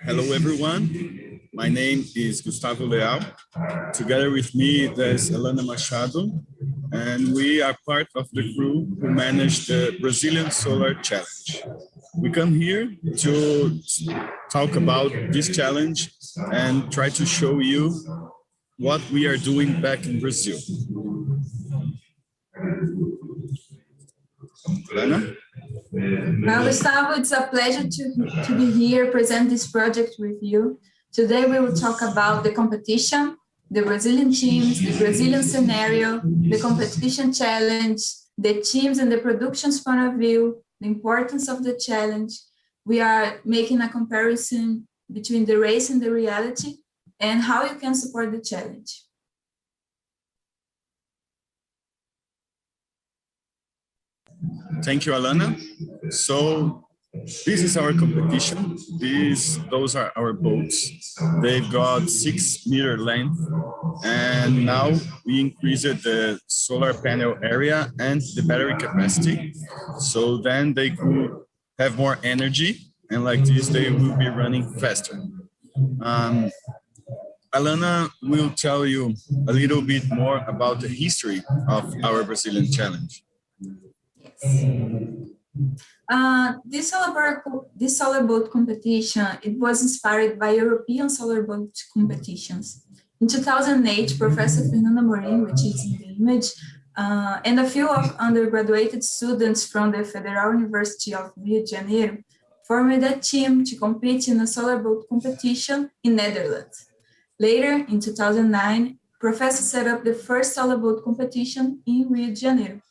Hello, everyone. My name is Gustavo Leal. Together with me, there's Alana Machado, and we are part of the crew who managed the Brazilian Solar Challenge. We come here to talk about this challenge and try to show you what we are doing back in Brazil. Alana? Well, Gustavo, it's a pleasure to be here, present this project with you. Today we will talk about the competition, the Brazilian teams, the Brazilian scenario, the competition challenge, the teams and the production's point of view, the importance of the challenge. We are making a comparison between the race and the reality, and how you can support the challenge. Thank you, Alana. So this is our competition. Those are our boats. They've got 6-meter length, and now we increased the solar panel area and the battery capacity. So then they could have more energy, and like this, they will be running faster. Alana will tell you a little bit more about the history of our Brazilian challenge. This solar boat competition, it was inspired by European solar boat competitions. In 2008, Professor Fernanda Morim, which is in the image, and a few of undergraduate students from the Federal University of Rio de Janeiro formed a team to compete in a solar boat competition in Netherlands. Later, in 2009, Professor set up the first solar boat competition in Rio de Janeiro.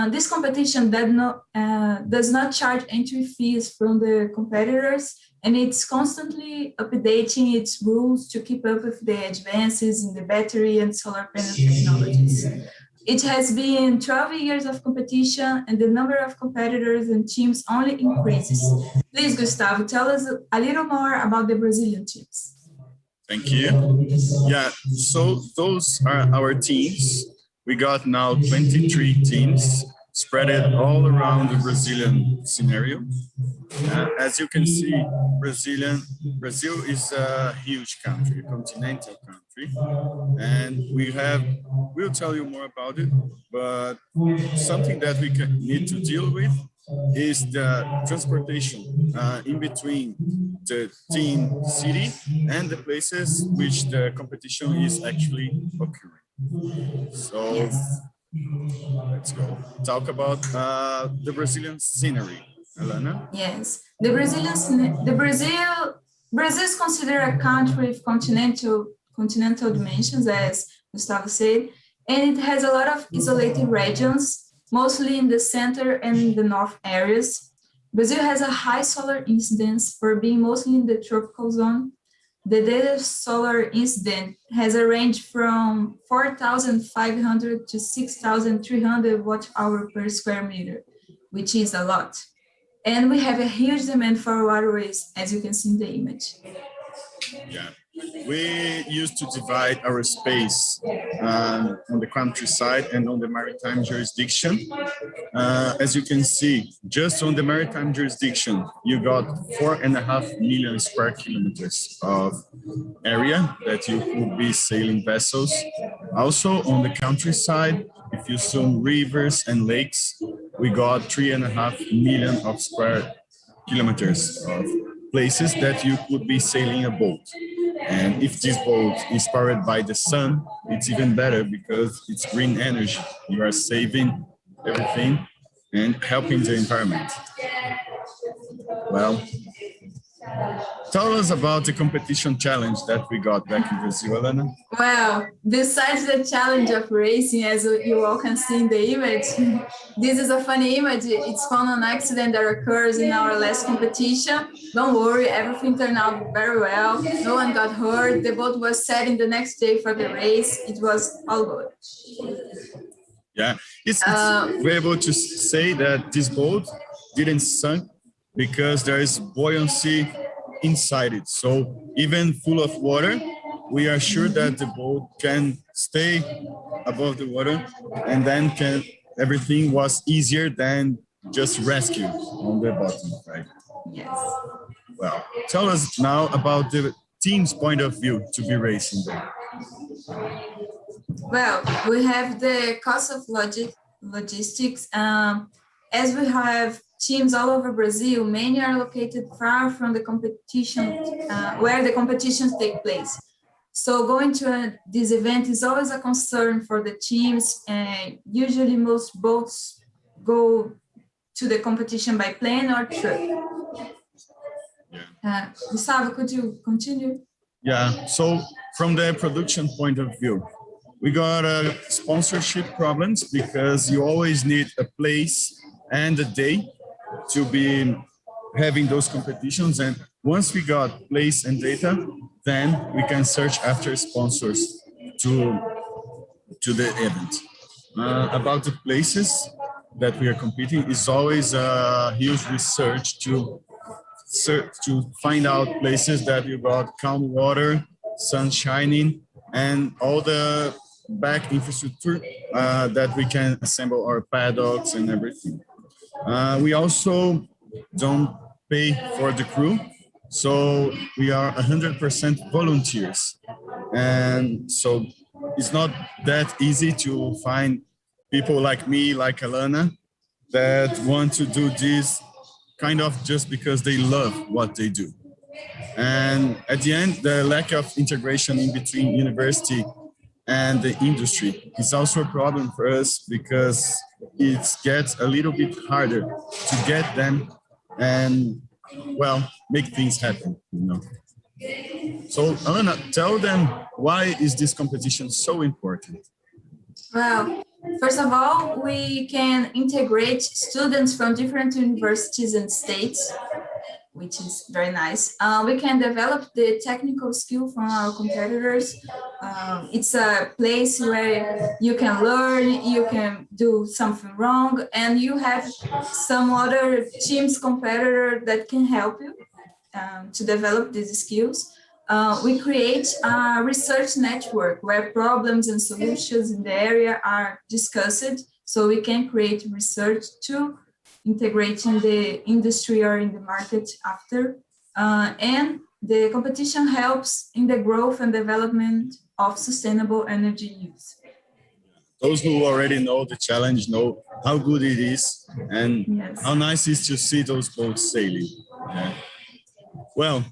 This competition does not charge entry fees from the competitors, and it's constantly updating its rules to keep up with the advances in the battery and solar panel technologies. It has been 12 years of competition, and the number of competitors and teams only increases. Please, Gustavo, tell us a little more about the Brazilian teams. Thank you. Yeah, so those are our teams. We got now 23 teams spread all around the Brazilian scenario. As you can see, Brazil is a huge country, a continental country, and we'll tell you more about it, but something that we need to deal with is the transportation in between the team city and the places which the competition is actually occurring. So let's go talk about the Brazilian scenery. Alana? Yes, Brazil is considered a country with continental dimensions, as Gustavo said, and it has a lot of isolated regions, mostly in the center and the north areas. Brazil has a high solar incidence for being mostly in the tropical zone. The daily solar incidence has a range from 4,500 to 6,300 watt-hour per square meter, which is a lot. And we have a huge demand for waterways, as you can see in the image. Yeah, we used to divide our space on the countryside and on the maritime jurisdiction. As you can see, just on the maritime jurisdiction, you got 4.5 million square kilometers of area that you could be sailing vessels. Also on the countryside, if you zoom rivers and lakes, we got 3.5 million of square kilometers of places that you could be sailing a boat. And if this boat is powered by the sun, it's even better because it's green energy. You are saving everything and helping the environment. Well, tell us about the competition challenge that we got back in Brazil, Alana. Well, besides the challenge of racing, as you all can see in the image, this is a funny image. It's from an accident that occurs in our last competition. Don't worry, everything turned out very well. No one got hurt. The boat was set in the next day for the race. It was all good. Yeah, we're able to say that this boat didn't sink because there is buoyancy inside it. So even full of water, we are sure that the boat can stay above the water, and then everything was easier than just rescue on the bottom, right? Yes. Well, tell us now about the team's point of view to be racing there. Well, we have the cost of logistics. As we have teams all over Brazil, many are located far from the competition, where the competitions take place. So going to this event is always a concern for the teams, and usually most boats go to the competition by plane or truck. Gustavo, could you continue? Yeah, so from the production point of view, we got sponsorship problems because you always need a place and a day to be having those competitions. And once we got place and data, then we can search after sponsors to the event. About the places that we are competing is always a huge research to find out places that you got calm water, sun shining, and all the back infrastructure that we can assemble our paddocks and everything. We also don't pay for the crew, so we are 100% volunteers. And so it's not that easy to find people like me, like Alana, that want to do this kind of just because they love what they do. And at the end, the lack of integration in between university and the industry is also a problem for us because it gets a little bit harder to get them and, well, make things happen, you know. So, Alana, tell them, why is this competition so important? Well, first of all, we can integrate students from different universities and states, which is very nice. We can develop the technical skill from our competitors. It's a place where you can learn, you can do something wrong, and you have some other team's competitor that can help you to develop these skills. We create a research network where problems and solutions in the area are discussed, so we can create research to integrate in the industry or in the market after. And the competition helps in the growth and development of sustainable energy use. Those who already know the challenge know how good it is and yes, how nice it is to see those boats sailing. Yeah. Well,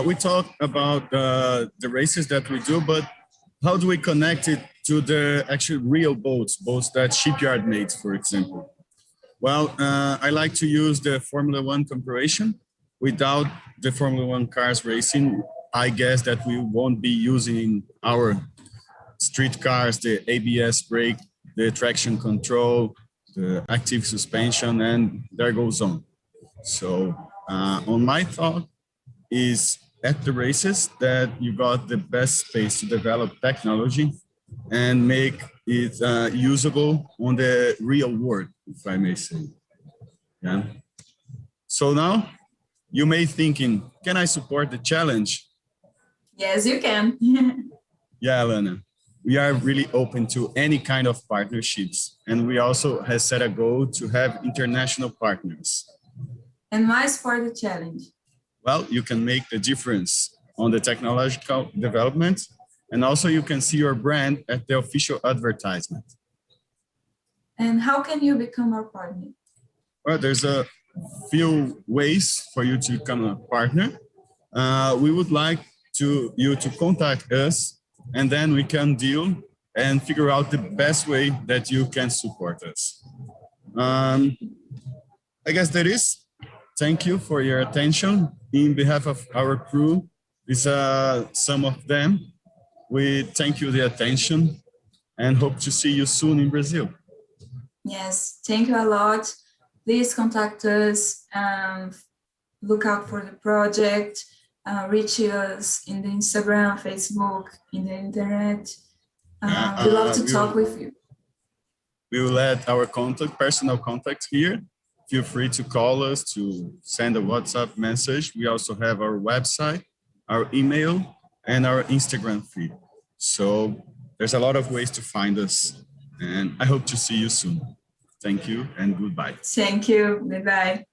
we talked about the races that we do, but how do we connect it to the actual real boats that shipyard makes, for example? Well, I like to use the Formula One comparison. Without the Formula One cars racing, I guess that we won't be using our street cars, the ABS brake, the traction control, the active suspension, and there goes on. So on my thought is at the races that you got the best space to develop technology and make it usable on the real world, if I may say. Yeah. So now you may thinking, can I support the challenge? Yes, you can. Yeah, Alana, we are really open to any kind of partnerships. And we also have set a goal to have international partners. And why support the challenge? Well, you can make the difference on the technological development, and also you can see your brand at the official advertisement. And how can you become our partner? Well, there's a few ways for you to become a partner. We would like you to contact us, and then we can deal and figure out the best way that you can support us. I guess that is. Thank you for your attention. In behalf of our crew, is some of them. We thank you the attention and hope to see you soon in Brazil. Yes, thank you a lot. Please contact us, look out for the project, reach us in the Instagram, Facebook, in the internet. We love to talk with you. We will add our personal contact here. Feel free to call us, to send a WhatsApp message. We also have our website, our email, and our Instagram feed. So there's a lot of ways to find us. And I hope to see you soon. Thank you and goodbye. Thank you. Bye-bye.